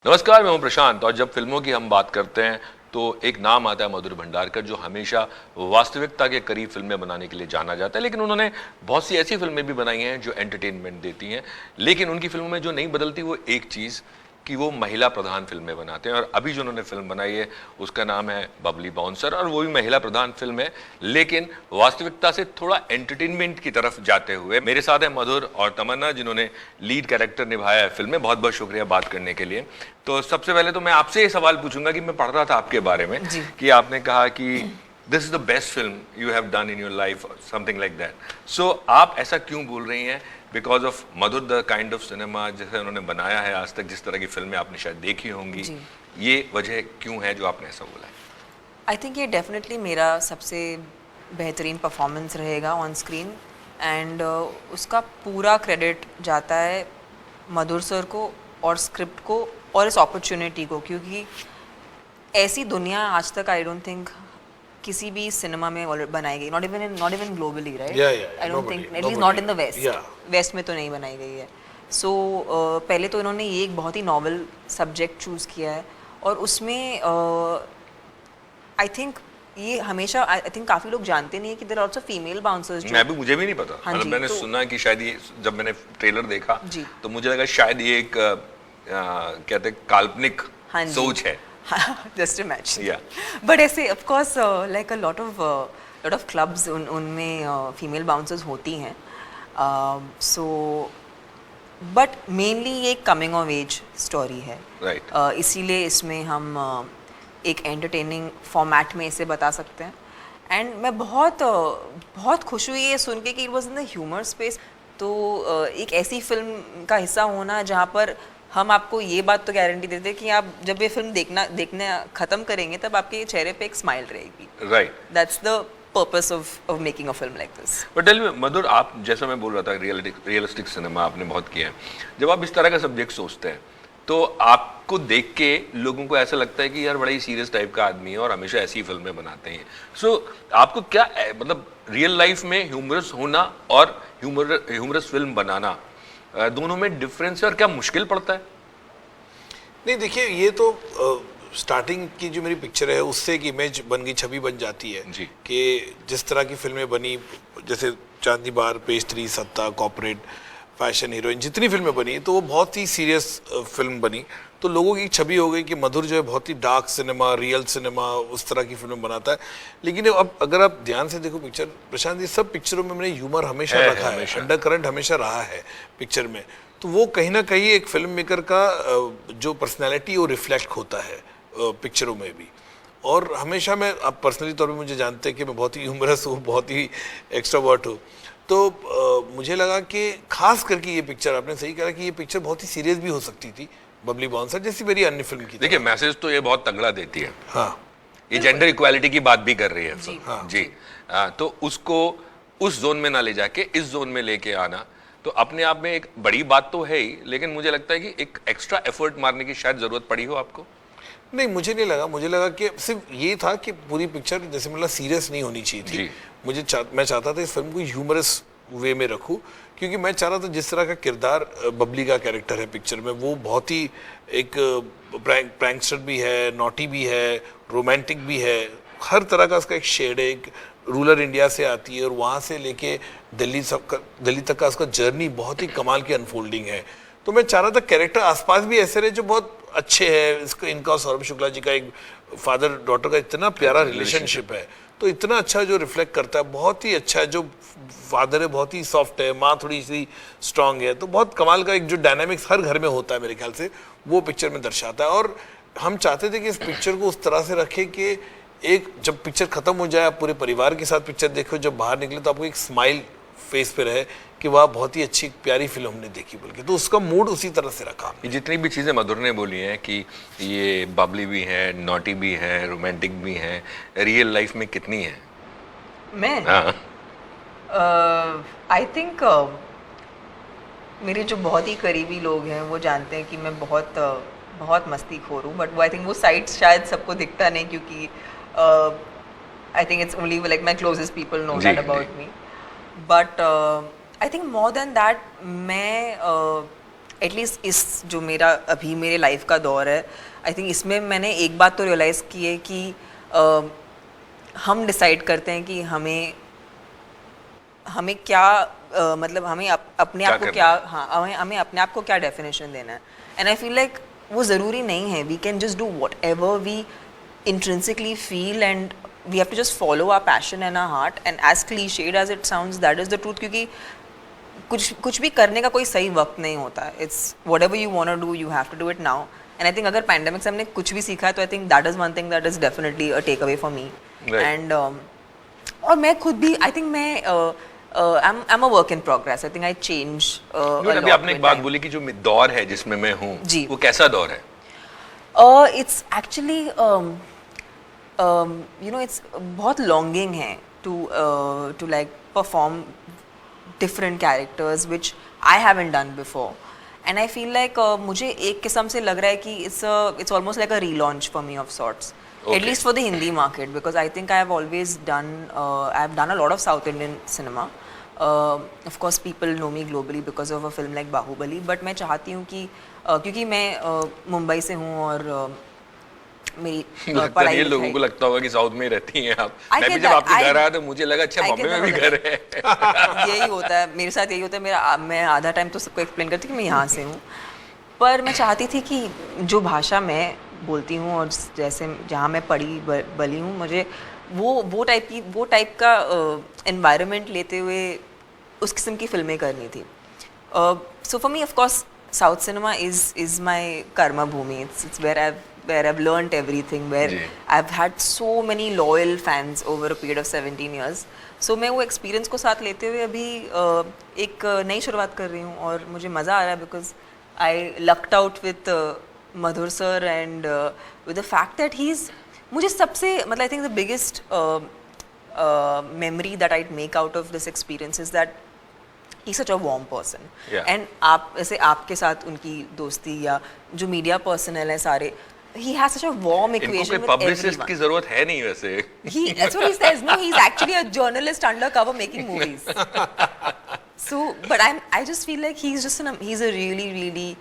नमस्कार, मैं हूं प्रशांत और जब फिल्मों की हम बात करते हैं तो एक नाम आता है मधुर भंडारकर, जो हमेशा वास्तविकता के करीब फिल्में बनाने के लिए जाना जाता है। लेकिन उन्होंने बहुत सी ऐसी फिल्में भी बनाई हैं जो एंटरटेनमेंट देती हैं, लेकिन उनकी फिल्मों में जो नहीं बदलती वो एक चीज़ कि वो महिला प्रधान फिल्में बनाते हैं। और अभी जो उन्होंने फिल्म बनाई है उसका नाम है बबली बाउंसर, और वो भी महिला प्रधान फिल्म है, लेकिन वास्तविकता से थोड़ा एंटरटेनमेंट की तरफ जाते हुए। मेरे साथ है मधुर और तमन्ना, जिन्होंने लीड कैरेक्टर निभाया है फिल्म में। बहुत बहुत शुक्रिया बात करने के लिए। तो सबसे पहले तो मैं आपसे ये सवाल पूछूंगा कि मैं पढ़ रहा था आपके बारे में कि आपने कहा कि this is the best film you have done in your life, something like that. So आप ऐसा क्यों बोल रही हैं? Because of Madhur, the kind of cinema जैसे उन्होंने बनाया है आज तक, जिस तरह की फिल्में आपने शायद देखी होंगी, ये वजह क्यों है जो आपने ऐसा बोला है? आई थिंक ये डेफिनेटली मेरा सबसे बेहतरीन परफॉर्मेंस रहेगा ऑन स्क्रीन, एंड उसका पूरा क्रेडिट जाता है मधुर सर को और स्क्रिप्ट को और इस अपॉर्चुनिटी को, क्योंकि ऐसी दुनिया आज तक आई डोंट थिंक किसी भी सिनेमा में बनाई गई, not even globally, right? I don't think, at least not in the west में तो नहीं बनाई गई है। सो पहले तो इन्होंने ये एक बहुत ही नॉवल सब्जेक्ट चूज़ किया है, और उसमें आई थिंक ये हमेशा, आई थिंक काफ़ी लोग जानते नहीं है कि there are also female bouncers. मुझे भी नहीं पता। मतलब मैंने सुना कि शायद ये, जब मैंने ट्रेलर देखा तो मुझे लगा शायद ये एक कहते काल्पनिक सोच है। Just imagine. Yeah. But ऐसे of course like a lot of clubs उनमें female bouncers होती हैं, so but mainly ये coming of age story है, right. इसीलिए इसमें हम एक entertaining format में इसे बता सकते हैं। And मैं बहुत खुश हुई ये सुन के कि it was in the humor space। तो एक ऐसी फिल्म का हिस्सा होना जहाँ पर हम आपको ये बात तो गारंटी देते हैं कि आप जब ये फिल्म देखना खत्म करेंगे तब आपके चेहरे पे एक स्माइल रहेगी, right? That's the purpose of making a film like this. But tell me Madhur, आप जैसा मैं बोल रहा था, रियलिस्टिक सिनेमा आपने बहुत किया है। जब आप इस तरह का सब्जेक्ट सोचते हैं तो आपको देख के लोगों को ऐसा लगता है कि यार बड़ा ही सीरियस टाइप का आदमी है और हमेशा ऐसी फिल्में बनाते हैं। सो आपको क्या मतलब रियल लाइफ में ह्यूमरस होना और ह्यूमरस फिल्म बनाना, दोनों में डिफरेंस है और क्या मुश्किल पड़ता है? नहीं, देखिए, ये तो स्टार्टिंग की जो मेरी पिक्चर है उससे एक इमेज बन गई, छवि बन जाती है कि जिस तरह की फिल्में बनी, जैसे चांदी बार, पेस्ट्री, सत्ता, कॉर्पोरेट, फैशन हीरोइन, जितनी फिल्में बनी तो वो बहुत ही सीरियस फिल्म बनी। तो लोगों की छवि हो गई कि मधुर जो है बहुत ही डार्क सिनेमा, रियल सिनेमा, उस तरह की फिल्में बनाता है। लेकिन अब अगर आप ध्यान से देखो पिक्चर, प्रशांत, ये सब पिक्चरों में मैंने ह्यूमर हमेशा रखा है, अंडर करंट हमेशा रहा है पिक्चर में। तो वो कहीं ना कहीं एक फिल्म मेकर का जो पर्सनैलिटी वो रिफ्लेक्ट होता है पिक्चरों में भी। और हमेशा मैं, आप पर्सनली तौर पे मुझे जानते हैं कि मैं बहुत ही ह्यूमरस हूँ, बहुत ही एक्स्ट्रोवर्ट हूँ। तो मुझे लगा कि खास करके ये पिक्चर, आपने सही कहा कि ये पिक्चर बहुत ही सीरियस भी हो सकती थी, बबली बाउंसर जैसी मेरी अन्य फिल्म की। देखिए, मैसेज तो ये बहुत तगड़ा देती है। हाँ, ये जेंडर इक्वालिटी की बात भी कर रही है जी। तो उसको उस जोन में ना ले जाके इस जोन में लेके आना तो अपने आप में एक बड़ी बात तो है ही, लेकिन मुझे लगता है कि एक एक्स्ट्रा एफर्ट मारने की शायद जरूरत पड़ी हो आपको। नहीं, मुझे नहीं लगा। मुझे लगा कि सिर्फ ये था कि पूरी पिक्चर जैसे मतलब सीरियस नहीं होनी चाहिए थी। मैं चाहता था इस फिल्म को ह्यूमरस वे में रखूं, क्योंकि मैं चाह रहा था जिस तरह का किरदार बबली का कैरेक्टर है पिक्चर में, वो बहुत ही एक प्रैंकस्टर भी है, नॉटी भी है, रोमांटिक भी है, हर तरह का उसका एक शेड है। एक रूरल इंडिया से आती है और वहाँ से लेके दिल्ली तक का उसका जर्नी बहुत ही कमाल की अनफोल्डिंग है। तो मैं चाह रहा था कैरेक्टर आसपास भी ऐसे रहे जो बहुत अच्छे हैं। इनका और सौरभ शुक्ला जी का एक फादर डॉटर का इतना प्यारा रिलेशनशिप है, तो इतना अच्छा जो रिफ्लेक्ट करता है, बहुत ही अच्छा है। जो फादर है बहुत ही सॉफ्ट है, माँ थोड़ी सी स्ट्रांग है, तो बहुत कमाल का एक जो डायनामिक्स हर घर में होता है मेरे ख्याल से, वो पिक्चर में दर्शाता है। और हम चाहते थे कि इस पिक्चर को उस तरह से रखें कि एक जब पिक्चर खत्म हो जाए, आप पूरे परिवार के साथ पिक्चर देखो, जब बाहर निकले तो आपको एक स्माइल फेस पे रहे कि वाह बहुत ही अच्छी प्यारी फिल्म हमने देखी, बल्कि तो उसका मूड उसी तरह से रखा। ये जितनी भी चीज़ें मधुर ने बोली हैं कि ये बबली भी है, नॉटी भी है, रोमांटिक भी है, रियल लाइफ में कितनी है? मैं आई थिंक मेरे जो बहुत ही करीबी लोग हैं वो जानते हैं कि मैं बहुत मस्तीखोर हूँ, बट वो आई थिंक वो साइड शायद सबको दिखता नहीं, क्योंकि I think it's only like my closest people know that about me. But I think more than that, मैं एटलीस्ट इस जो मेरा अभी मेरे लाइफ का दौर है, आई थिंक इसमें मैंने एक बात तो रियलाइज़ की है कि हम डिसाइड करते हैं कि हमें क्या मतलब हमें अपने आप को क्या, हाँ हमें अपने आप को क्या डेफिनेशन देना है. एंड आई फील लाइक वो ज़रूरी नहीं है. We can just do whatever we intrinsically feel and we have to just follow our passion and our heart, and as cliched as it sounds, that is the truth. क्योंकि कुछ भी करने का कोई सही वक्त नहीं होता है. It's whatever you want to do, you have to do it now. And I think अगर pandemic से हमने कुछ भी सीखा है तो I think that is one thing that is definitely a takeaway for me. Right. And और मैं खुद भी I think मैं I'm a work in progress. I think I change a lot. अभी आपने एक बात बोली कि जो दौर है जिसमें मैं हूँ, वो कैसा दौर है? It's actually you know, it's बहुत longing है to like perform different characters which I haven't done before, and I feel like मुझे एक किस्म से लग रहा है कि it's almost like a relaunch for me of sorts. Okay. At least for the Hindi market, because I think I have always done I've done a lot of South Indian cinema. Of course people know me globally because of a film like Bahubali, but मैं चाहती हूँ कि क्योंकि मैं मुंबई से हूँ और मेरी पढ़ाई ये लोगों को लगता होगा कि साउथ में ही रहती हैं आप. मैं भी जब आपके घर आया तो मुझे लगा अच्छा बॉम्बे में भी घर है. यही होता है मेरे साथ, यही होता है. मैं आधा टाइम तो सबको एक्सप्लेन करती हूँ कि मैं यहाँ से हूँ, पर मैं चाहती थी कि जो भाषा मैं बोलती हूँ और जैसे जहाँ मैं पढ़ी बली हूँ, मुझे वो टाइप का एनवायरनमेंट लेते हुए उस किस्म की फिल्में करनी थी. So for me of course South cinema is my karma bhumi. It's where I've learnt everything, where I've had so many loyal fans over a period of 17 years. So मैं वो experience को साथ लेते हुए अभी एक नई शुरुआत कर रही हूँ और मुझे मज़ा आ रहा है because I lucked out with Madhur sir and with the fact that मुझे सबसे मतलब I think the biggest memory that I'd make out of this experience is that he's such a warm person. Yeah. And आप ऐसे आपके साथ उनकी दोस्ती या जो मीडिया पर्सनल है सारे, he has such a warm equation with publicist की जरूरत है नहीं वैसे. That's what he says. No, he's actually a journalist undercover making movies. So, but I just feel like he's a really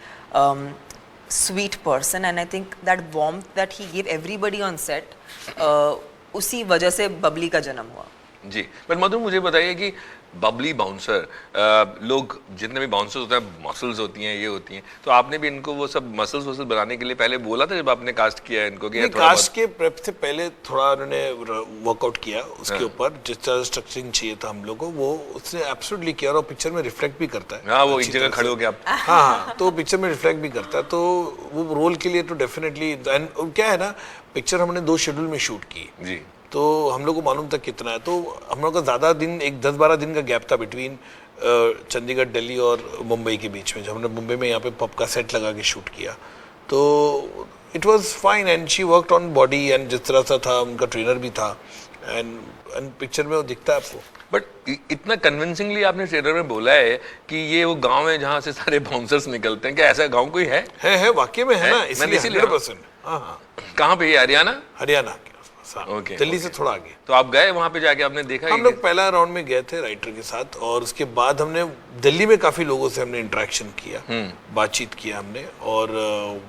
sweet person, and I think that warmth that he gave everybody on set, उसी वजह से बबली का जन्म हुआ. जी, पर मधुर मुझे बताइए कि बबली बाउंसर, लोग जितने भी बाउंसर्स होते हैं मसल्स होती हैं, ये होती हैं, तो आपने भी इनको वो सब मसल्स बनाने के लिए पहले बोला था जब आपने कास्ट किया है इनको? कि कास्ट के प्रेप से पहले थोड़ा उन्होंने वर्कआउट किया उसके ऊपर, जिस तरह स्ट्रक्चरिंग चाहिए था हम लोग को, वो उसने एब्सोल्युटली किया और पिक्चर में रिफ्लेक्ट भी करता है. हाँ, वो एक जगह खड़े हो गए आप. हाँ, तो पिक्चर में रिफ्लेक्ट भी करता है, तो वो रोल के लिए तो डेफिनेटली. एंड क्या है ना, पिक्चर हमने 2 शेड्यूल में शूट की जी, तो हम लोग को मालूम था कितना है, तो हम लोग का ज़्यादा दिन, एक 10-12 दिन का गैप था बिटवीन चंडीगढ़, दिल्ली और मुंबई के बीच में. जब हमने मुंबई में यहाँ पे पब का सेट लगा के शूट किया तो it was fine, and she worked on body, and जिस तरह सा था उनका ट्रेनर भी था, एंड पिक्चर में वो दिखता है आपको. बट इतना कन्विंसिंगली आपने ट्रेलर में बोला है कि ये वो गांव है जहाँ से सारे बाउंसर्स निकलते हैं. क्या ऐसा गांव कोई है? वाकई में है ना, इसलिए 100%. हाँ, कहाँ पे? ये हरियाणा Okay, दिल्ली से थोड़ा आगे. तो आप गए वहाँ पे, जाके आपने देखा? हम लोग पहला राउंड में गए थे राइटर के साथ, और उसके बाद हमने दिल्ली में काफी लोगों से हमने इंटरेक्शन किया, बातचीत किया हमने, और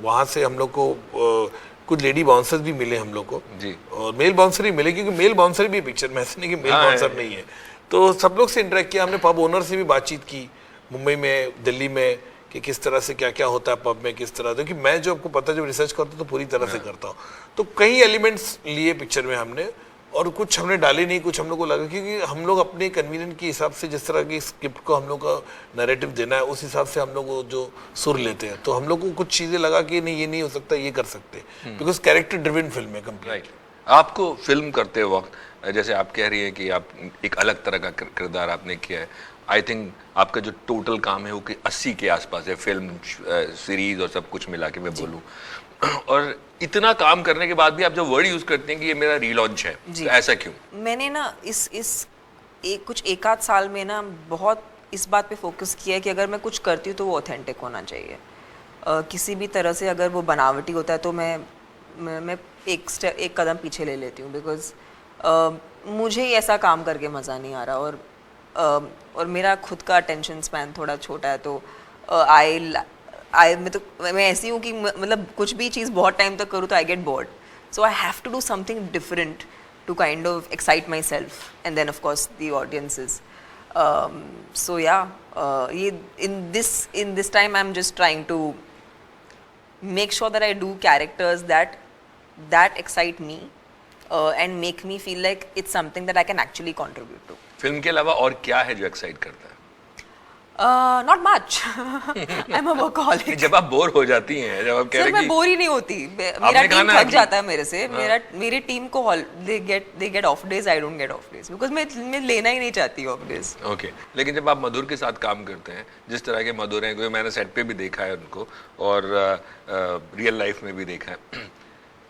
वहाँ से हम लोग को कुछ लेडी बाउंसर्स भी मिले हम लोग को जी, और मेल बाउंसर ही मिले, क्योंकि मेल बाउंसर भी पिक्चर में, ऐसे नहीं कि मेल बाउंसर नहीं है. तो सब लोग से इंटरेक्ट किया हमने. पब ओनर से भी बातचीत की मुंबई में, दिल्ली में, कि किस तरह से क्या क्या होता है पब में, किस तरह, क्योंकि मैं जो आपको पता है जब रिसर्च करता हूँ तो पूरी तरह से करता हूँ, तो कई एलिमेंट्स लिए पिक्चर में हमने, और कुछ हमने डाले नहीं, कुछ हम लोग को लगा, क्योंकि हम लोग अपने कन्वीनियंट के हिसाब से जिस तरह की स्क्रिप्ट को हम लोग का नैरेटिव देना है उस हिसाब से हम लोग जो सुर लेते हैं, तो हम लोग को कुछ चीज़ें लगा कि नहीं ये नहीं हो सकता, ये कर सकते, बिकॉज कैरेक्टर ड्रिवन फिल्म है कंप्लीट. आपको फिल्म करते वक्त, जैसे आप कह रही हैं कि आप एक अलग तरह का किरदार आपने किया है, आई थिंक आपका जो टोटल काम है वो कि 80 के आसपास है, फिल्म, सीरीज और सब कुछ मिला के मैं बोलूँ. और इतना काम करने के बाद भी आप जो वर्ड यूज करते हैं कि ये मेरा रीलॉन्च है, तो ऐसा क्यों? मैंने ना कुछ एक आध साल में ना बहुत इस बात पे फोकस किया है कि अगर मैं कुछ करती हूँ तो वो ऑथेंटिक होना चाहिए. किसी भी तरह से अगर वो बनावटी होता है तो मैं एक कदम पीछे ले लेती हूँ, बिकॉज मुझे ऐसा काम करके मज़ा नहीं आ रहा, और मेरा खुद का अटेंशन स्पैन थोड़ा छोटा है, तो मैं ऐसी हूँ कि मतलब कुछ भी चीज़ बहुत टाइम तक करूँ तो I get bored, so I have to do something different to kind of excite myself and then of course the audiences. So yeah, in this time I'm just trying to make sure that I do characters that excite me and make me feel like it's something that I can actually contribute to. Film के अलावा और क्या है जो excite करता है? Not much. I'm a workaholic. जब आप बोर हो जाती हैं, जब आप कह रहे मैं कि बोर ही नहीं होती, मेरा टीम थक जाता है मेरे से, मेरी टीम को they get off days, I don't get off days because मैं लेना ही नहीं चाहती off days. ओके लेकिन जब आप मधुर के साथ काम करते हैं, जिस तरह के मधुर हैं, क्योंकि मैंने सेट पे भी देखा है उनको और रियल लाइफ में भी देखा है,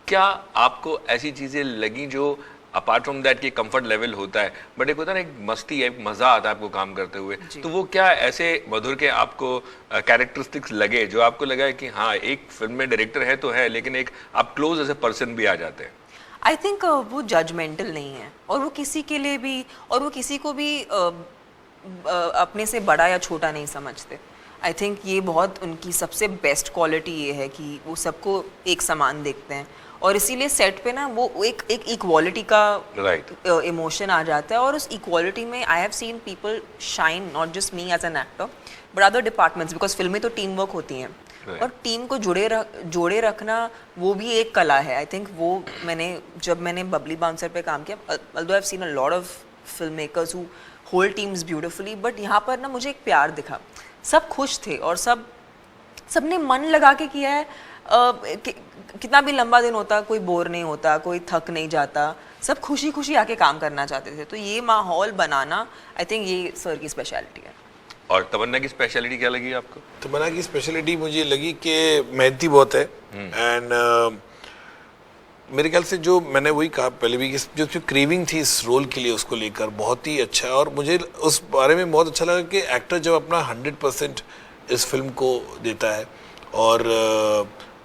क्या आपको ऐसी चीजें लगी जो अपार्ट फ्रॉम दैट कि कंफर्ट लेवल होता है बट एक होता है ना, एक मस्ती है, एक मजा आता है आपको काम करते हुए, तो वो क्या ऐसे मधुर के आपको कैरेक्टरिस्टिक्स लगे जो आपको लगा है कि हाँ एक फिल्म में डायरेक्टर है तो है लेकिन एक आप क्लोज एज ए पर्सन भी आ जाते हैं? आई थिंक वो जजमेंटल नहीं है और वो किसी के लिए भी और वो किसी को भी अपने से बड़ा या छोटा नहीं समझते. आई थिंक ये बहुत उनकी सबसे बेस्ट क्वालिटी ये है कि वो सबको एक समान देखते हैं और इसीलिए सेट पे ना वो एक इक्वालिटी का इमोशन आ जाता है और उस इक्वालिटी में I have seen people shine, not just me as an actor but other departments, because फिल्में तो टीम वर्क होती हैं और टीम को जोड़े रखना वो भी एक कला है. आई थिंक वो जब मैंने बबली बाउंसर पे काम किया, although I've seen a lot of filmmakers who hold teams beautifully, but यहाँ पर ना मुझे एक प्यार दिखा, सब खुश थे और सबने मन लगा के किया है. कितना भी लंबा दिन होता, कोई बोर नहीं होता, कोई थक नहीं जाता, सब खुशी खुशी आके काम करना चाहते थे. तो ये माहौल बनाना आई थिंक ये सर की स्पेशलिटी है. और तमन्ना की स्पेशलिटी क्या लगी आपको? तमन्ना की स्पेशलिटी मुझे लगी कि मेहनती बहुत है एंड मेरे ख्याल से जो मैंने वही कहा पहले भी कि जो क्रेविंग थी इस रोल के लिए उसको लेकर बहुत ही अच्छा है और मुझे उस बारे में बहुत अच्छा लगा कि एक्टर जब अपना 100% इस फिल्म को देता है और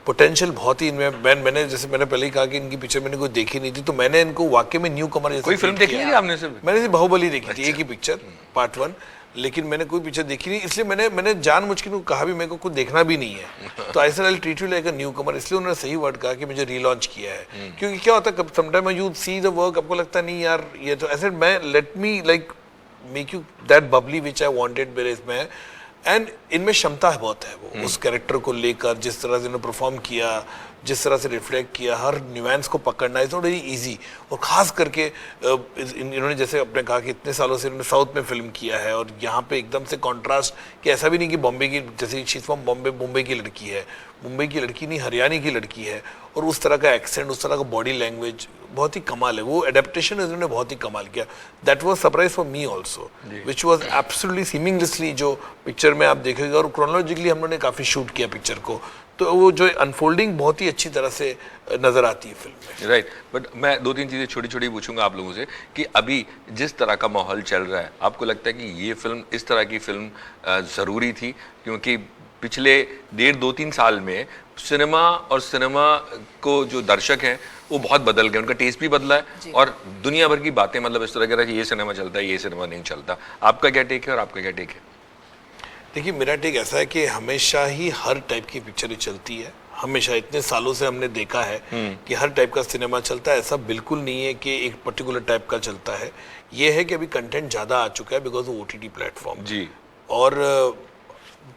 पोटेंशियल बहुत ही इनमें मैंने जैसे मैंने पहले ही कहा कि इनकी पिक्चर मैंने कोई देखी नहीं थी तो मैंने इनको वाकई में न्यू कमर जैसे कोई फिल्म देखी नहीं आपने? सिर्फ मैंने बाहुबली देखी थी, एक ही पिक्चर पार्ट 1, लेकिन मैंने कोई पिक्चर देखी नहीं, इसलिए मैंने जानबूझ के कहा भी मेरे को कुछ देखना भी नहीं है तो I said I will treat you like a newcomer. इसलिए उन्होंने सही वर्ड कहा कि मुझे रीलॉन्च किया है क्योंकि क्या होता है sometime you see the work, आपको लगता नहीं यार ये तो ऐसे मैं let me like make you that Babli which I wanted मेरे इसमें एंड इनमें क्षमता बहुत है वो उस कैरेक्टर को लेकर, जिस तरह से इन्होंने परफॉर्म किया, जिस तरह से रिफ्लेक्ट किया, हर न्यूएंस को पकड़ना इज नॉट वेरी इजी. और ख़ास करके इन्होंने जैसे अपने कहा कि इतने सालों से इन्होंने साउथ में फिल्म किया है और यहाँ पे एकदम से कॉन्ट्रास्ट कि ऐसा भी नहीं कि बॉम्बे की जैसे शीज फ्रॉम बॉम्बे, मुंबई की लड़की है, मुंबई की लड़की नहीं हरियाणा की लड़की है और उस तरह का एक्सेंट, उस तरह का बॉडी लैंग्वेज बहुत ही कमाल है. वो एडेप्टेशन इन्होंने बहुत ही कमाल किया. That was surprise for me also which was absolutely seamlessly जो पिक्चर में आप देखेंगे और क्रोनोलॉजिकली हम लोगों ने काफ़ी शूट किया पिक्चर को तो वो जो अनफोल्डिंग बहुत ही अच्छी तरह से नजर आती है फिल्म में. राइट बट मैं 2-3 चीज़ें छोटी छोटी पूछूंगा आप लोगों से कि अभी जिस तरह का माहौल चल रहा है आपको लगता है कि ये फिल्म इस तरह की फिल्म ज़रूरी थी? क्योंकि पिछले 1.5-2-3 साल में सिनेमा और सिनेमा को जो दर्शक हैं वो बहुत बदल गए, उनका टेस्ट भी बदला है और दुनिया भर की बातें मतलब इस तरह की ये सिनेमा चलता है, ये सिनेमा नहीं चलता. आपका क्या टेक है और आपका क्या टेक है? देखिए मेरा टेक ऐसा है कि हमेशा ही हर टाइप की पिक्चरें चलती है, हमेशा इतने सालों से हमने देखा है कि हर टाइप का सिनेमा चलता है. ऐसा बिल्कुल नहीं है कि एक पर्टिकुलर टाइप का चलता है. ये है कि अभी कंटेंट ज़्यादा आ चुका है बिकॉज ऑफ OTT प्लेटफॉर्म जी और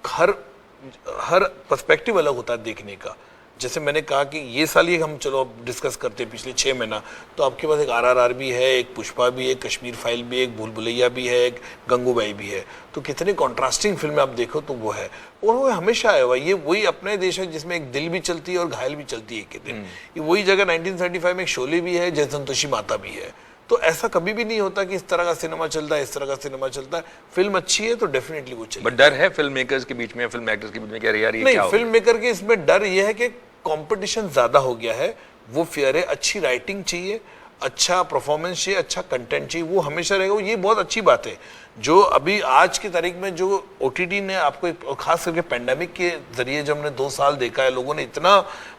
हर पर्सपेक्टिव अलग होता है देखने का. जैसे मैंने कहा कि ये साल ही हम चलो अब डिस्कस करते हैं पिछले 6 महीना तो आपके पास एक RRR भी है, एक पुष्पा भी है, एक कश्मीर फाइल भी है, एक भूल भुलैया भी है, एक गंगूबाई भी है. तो कितने कॉन्ट्रास्टिंग फिल्में आप देखो तो वो है और वो हमेशा आया हुआ. ये वही अपना देश है जिसमें एक दिल भी चलती है और घायल भी चलती है एक दिन. ये वही जगह 1935 में एक शोले भी है, जय संतोषी माता भी है. तो ऐसा कभी भी नहीं होता कि इस तरह का सिनेमा चलता है, इस तरह का सिनेमा चलता है. फिल्म अच्छी है तो डेफिनेटली वो चलेगी. बट डर है फिल्म मेकर्स के बीच में, फिल्म एक्टर्स के बीच में क्या यार ये नहीं, क्या होगा? फिल्म मेकर के इसमें डर ये है कि कंपटीशन ज्यादा हो गया है. वो फेयर है, अच्छी राइटिंग चाहिए, अच्छा परफॉर्मेंस चाहिए, अच्छा कंटेंट चाहिए, वो हमेशा रहेगा. ये बहुत अच्छी बात है जो अभी आज की तारीख में जो OTT ने आपको खास करके पेंडेमिक के जरिए जब हमने 2 साल देखा है, लोगों ने इतना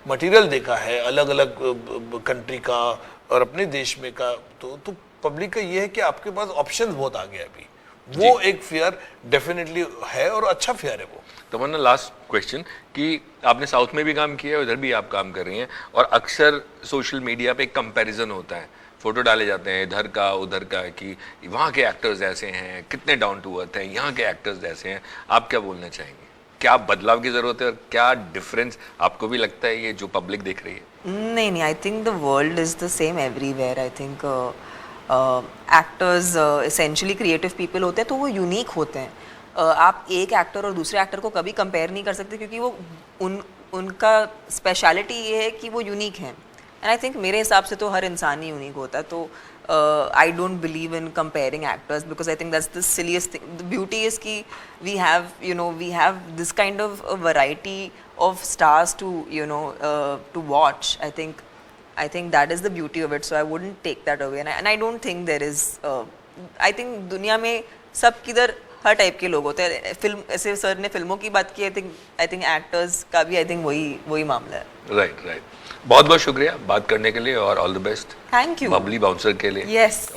मटेरियल देखा है अलग अलग कंट्री का और अपने देश में का तो पब्लिक का ये है कि आपके पास ऑप्शंस बहुत आ गए अभी. वो एक फियर डेफिनेटली है और अच्छा फियर है वो। तमन्ना, लास्ट क्वेश्चन कि आपने साउथ में भी काम किया है, उधर भी आप काम कर रही हैं, और अक्सर सोशल मीडिया पे एक कंपैरिजन होता है, फोटो डाले जाते हैं इधर का उधर का कि वहाँ के एक्टर्स ऐसे हैं, कितने डाउन टू अर्थ हैं, यहाँ के एक्टर्स ऐसे हैं। आप क्या बोलना चाहेंगे? क्या बदलाव की जरूरत है और क्या डिफरेंस आपको भी लगता है ये जो पब्लिक देख रही है? नहीं, I think the world is the same everywhere. I think actors essentially creative people होते हैं, तो वो यूनिक होते हैं। आप एक एक्टर और दूसरे एक्टर को कभी कंपेयर नहीं कर सकते, क्योंकि वो उनका स्पेशलिटी ये है कि वो यूनिक हैं। एंड आई थिंक मेरे हिसाब से तो हर इंसान ही यूनिक होता है। तो I don't believe in comparing actors, because I think that's the silliest thing. The beauty is कि we have this kind of variety of stars to watch. I think that is the beauty of it, so I wouldn't take that away, and I don't think there is I think दुनिया में सब किधर हर type के लोग होते हैं। Film, ऐसे sir ने फिल्मों की बात की, आई थिंक एक्टर्स का भी आई थिंक वही मामला है। राइट। बहुत बहुत शुक्रिया बात करने के लिए और all the best. Thank you. Babli bouncer के लिए। यस।